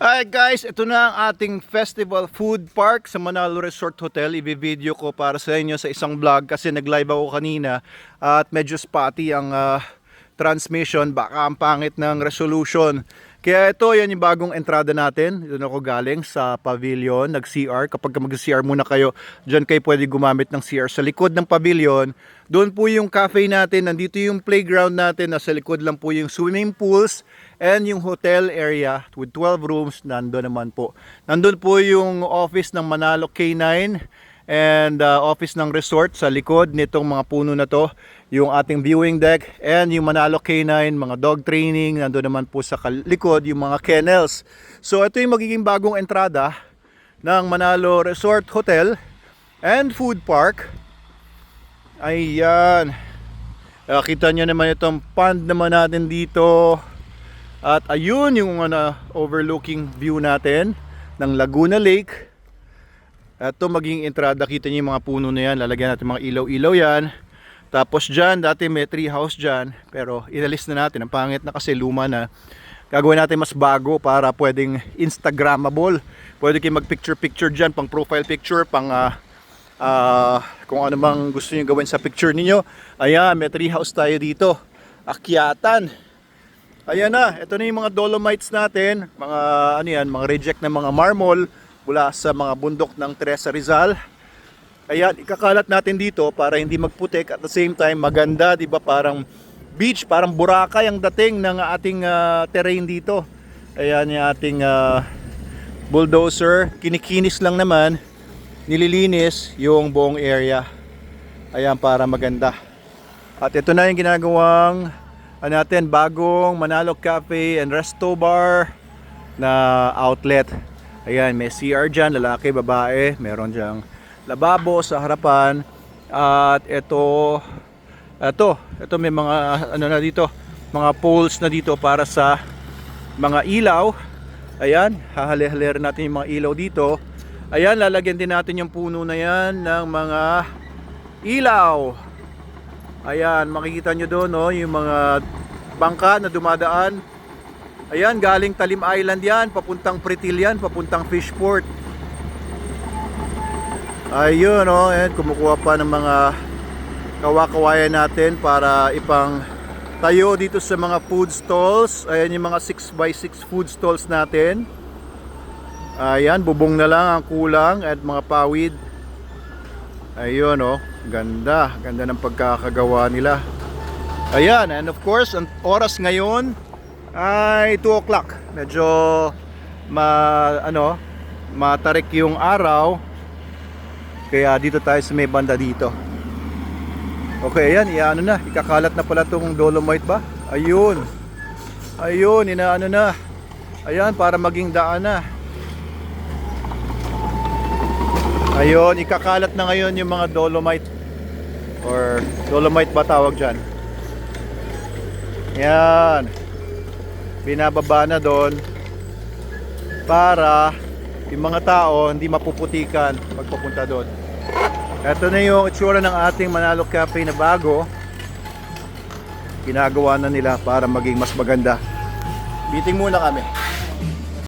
Hi guys, ito na ang ating festival food park sa Manalo Resort Hotel. I-video ko para sa inyo sa isang vlog kasi nag-live ako kanina at medyo spotty ang transmission, baka ang pangit ng resolution. Kaya ito, yan yung bagong entrada natin. Doon ako galing sa pavilion, nag-CR. Kapag mag-CR muna kayo, dyan kayo pwede gumamit ng CR. Sa likod ng pavilion, doon po yung cafe natin. Nandito yung playground natin. Nasa likod lang po yung swimming pools and yung hotel area with 12 rooms. Nandun naman po. Nandun po yung office ng Manalo K9 and office ng resort sa likod nitong mga puno na to. Yung ating viewing deck and yung Manalo K9, mga dog training, nandoon naman po sa likod yung mga kennels. So ito yung magiging bagong entrada ng Manalo Resort Hotel and Food Park. Ayan. Kita nyo naman itong pond naman natin dito. At ayun yung overlooking view natin ng Laguna Lake. Ito magiging entrada, kita nyo yung mga puno na yan. Lalagyan natin mga ilaw-ilaw yan. Tapos dyan, dati may tree house dyan, pero inalis na natin. Ang pangit na kasi, luma na. Gagawin natin mas bago para pwedeng Instagrammable. Pwede kayo mag-picture-picture dyan, pang profile picture, pang kung ano mang gusto nyo gawin sa picture ninyo. Ayan, may tree house tayo dito. Akyatan. Ayan na, ito na yung mga dolomites natin. Mga, mga reject na mga marble mula sa mga bundok ng Teresa Rizal. Ayan, ikakalat natin dito para hindi magputik, at the same time maganda, di ba? Parang beach, parang Boracay ang dating ng ating terrain dito. Ayan yung ating bulldozer, kinikinis lang naman, nililinis yung buong area. Ayan, para maganda. At ito na yung ginagawang natin, bagong Manalo Cafe and Resto Bar na outlet. Ayan, may CR dyan, lalaki, babae, meron dyang lababo sa harapan. At ito may mga na dito, mga poles na dito para sa mga ilaw. Ayan, hahali-hali natin yung mga ilaw dito. Ayan, lalagyan din natin yung puno na yan ng mga ilaw. Ayan, makikita nyo doon, no, yung mga bangka na dumadaan. Ayan, galing Talim Island yan, papuntang Pretil yan, papuntang Fishport. Ayun, and kumukuha pa ng mga kawakawayan natin para ipang tayo dito sa mga food stalls. Ayan yung mga 6x6 food stalls natin. Ayan, bubong na lang ang kulang at mga pawid. Ayun, ganda ng pagkakagawa nila. Ayan, and of course, ang oras ngayon ay 2 o'clock. Medyo matarik yung araw. Kaya dito tayo sa may banda dito. Okay, ayan, ikakalat na pala itong dolomite ba? Ayun, inaano na. Ayan, para maging daan na. Ayun, ikakalat na ngayon yung mga dolomite. Or dolomite ba tawag dyan? Ayan, binababa na doon para yung mga tao hindi mapuputikan pagpapunta doon. Ito na yung itsura ng ating Manalo Cafe na bago. Ginagawa na nila para maging mas maganda. Meeting muna kami.